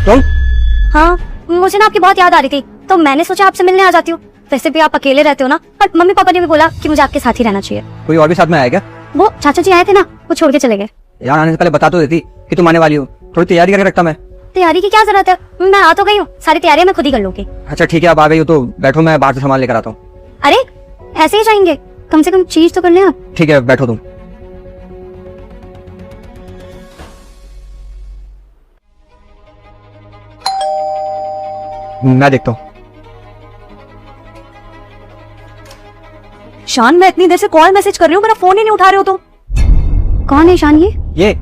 तुम? हाँ, मुझे ना आपकी बहुत याद आ रही थी, तो मैंने सोचा आपसे मिलने आ जाती हूँ। वैसे भी आप अकेले रहते हो ना, और मम्मी पापा ने भी बोला कि मुझे आपके साथ ही रहना चाहिए। कोई और भी साथ में आया क्या? वो चाचा जी आए थे ना, वो छोड़ के चले गए। यार आने से पहले बता तो देती कि तुम आने वाली हो, थोड़ी तैयारी करके रखता मैं। तैयारी की क्या जरूरत है, मैं आ तो गई हूँ, सारी तैयारियां मैं खुद ही कर लूंगी। अच्छा ठीक है, आप आ गई हो तो बैठो, मैं बाहर से सामान लेकर आता हूँ। अरे ऐसे ही जाएंगे, कम से कम चीज तो कर ले आप। ठीक है बैठो तुम। मैं देखता हूँ। शान, मैं इतनी देर से कॉल मैसेज कर रही हूँ, मेरा फोन ही नहीं उठा रहे हो तुम। कौन है शान? ये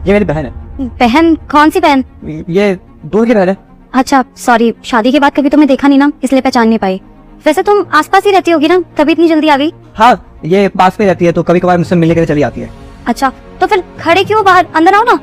मेरी बहन है। बहन? कौन सी बहन? ये दूर की बहन है। अच्छा सॉरी, शादी के बाद कभी तुम्हें देखा नहीं ना, इसलिए पहचान नहीं पाई। वैसे तुम आसपास ही रहती होगी ना, तभी इतनी जल्दी आ गई। हाँ, ये पास में रहती है तो कभी कभार मुझसे मिलने के लिए चली आती है। अच्छा तो फिर खड़े क्यों, बाहर अंदर आओ ना।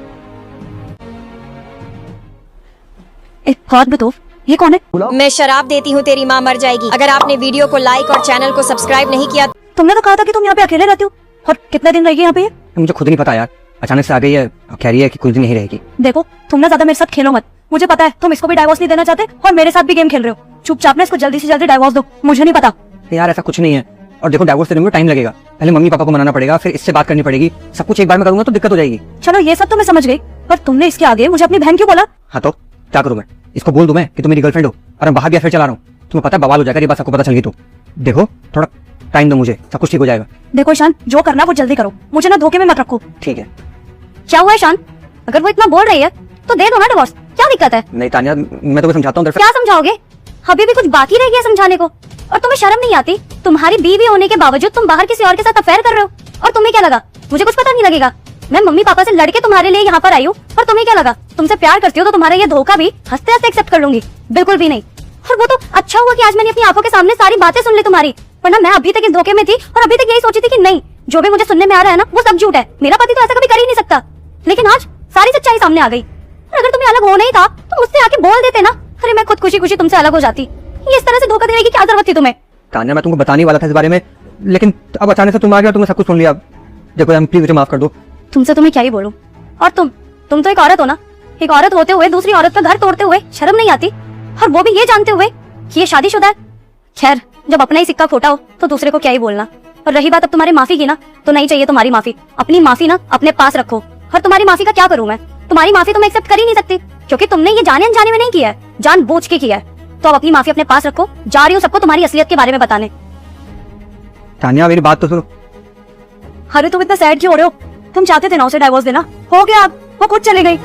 एक बात बताओ, ये कौन है? मैं शराब देती हूँ तेरी माँ मर जाएगी अगर आपने वीडियो को लाइक और चैनल को सब्सक्राइब नहीं किया। तुमने तो कहा था कि तुम यहाँ पे अकेले रहती हो, और कितने दिन रहेगी यहाँ पे? मुझे खुद नहीं पता यार, अचानक से आ गई है, कह रही है कि कुछ दिन नहीं रहेगी। देखो तुम ना ज्यादा मेरे साथ खेलो मत, मुझे पता है तुम इसको भी डाइवोर्स नहीं देना चाहते और मेरे साथ भी गेम खेल रहे हो। चुपचाप ना इसको जल्दी से जल्दी डाइवोर्स दो, मुझे नहीं पता। यार ऐसा कुछ नहीं है, और देखो डाइवोर्स देने में टाइम लगेगा, पहले मम्मी पापा को मनाना पड़ेगा, फिर इससे बात करनी पड़ेगी, सब कुछ एक बार में करूंगा तो दिक्कत हो जाएगी। चलो ये सब तो मैं समझ गई, पर तुमने इसके आगे मुझे अपनी बहन क्यों बोला? हाँ तो क्या करूँ मैं? इसको बोल दूं मैं कि तुम मेरी गर्लफ्रेंड हो और मैं बाहर भी अफेयर चला रहा हूँ? तुम्हें पता है बवाल हो जाएगा, ये बात सबको पता चल गई तो। देखो थोड़ा टाइम दो मुझे, सब कुछ ठीक हो जाएगा। देखो ईशान, जो करना वो जल्दी करो, मुझे ना धोखे में मत रखो। ठीक है। क्या हुआ ईशान? अगर वो इतना बोल रही है तो दे दो ना डिवोर्स, क्या दिक्कत है? नहीं तानिया, मैं तुम्हें समझाता हूँ। क्या समझाओगे? अभी भी कुछ बाकी रह गया समझाने को, और तुम्हें शर्म नहीं आती? तुम्हारी बीवी होने के बावजूद तुम बाहर किसी और के साथ अफेयर कर रहे हो, और तुम्हें क्या लगा मुझे कुछ पता नहीं लगेगा? मैं मम्मी पापा से लड़के तुम्हारे लिए यहाँ पर आई हूँ, और तुम्हें क्या लगा तुमसे प्यार करती हो तो तुम्हारा ये धोखा भी हंसते हंसते एक्सेप्ट कर लूंगी? बिल्कुल भी नहीं। और वो तो अच्छा हुआ कि आज मैंने अपनी आंखों के सामने सारी बातें सुन ली तुम्हारी, वरना मैं अभी तक इस धोखे में थी और अभी तक यही सोची थी कि नहीं, जो भी मुझे सुनने में आ रहा है ना वो सब झूठ है, मेरा पति तो ऐसा कभी कर ही नहीं सकता। लेकिन आज सारी सच्चाई सामने आ गई, और अगर तुम्हें अलग होना ही था तो मुझसे आके बोल देते ना। अरे मैं खुद खुशी खुशी तुमसे अलग हो जाती, ये इस तरह से धोखा देने की क्या जरूरत थी तुम्हें? तानिया मैं तुमको बताने वाला था इस बारे में, लेकिन अब अचानक से तुम आ गया, तुमने सब कुछ सुन लिया। देखो यार प्लीज मुझे माफ कर दो। तुमसे तुम्हें क्या ही बोलूं, और तुम तो एक औरत हो ना, एक औरत होते हुए दूसरी औरत का घर तोड़ते हुए शर्म नहीं आती? और वो भी ये जानते हुए कि ये शादीशुदा है। खैर, जब अपना ही सिक्का खोटा हो तो दूसरे को क्या ही बोलना। और रही बात अब तुम्हारी माफी की ना, तो नहीं चाहिए तुम्हारी माफी, अपनी माफी ना अपने पास रखो। और तुम्हारी माफी का क्या करूं मैं? तुम्हारी माफी तो मैं एक्सेप्ट कर ही नहीं सकती, क्योंकि तुमने ये जाने अनजाने में नहीं किया है, जानबूझ के किया है। तो अब अपनी माफी अपने पास रखो, जा रही हूँ सबको तुम्हारी असलियत के बारे में बताने। तानिया मेरी बात तो सुनो। अरे तुम इतना सैड क्यों हो रहे हो? तुम चाहते थे ना उसे डाइवोर्स देना, हो गया, अब वो खुद चली गई।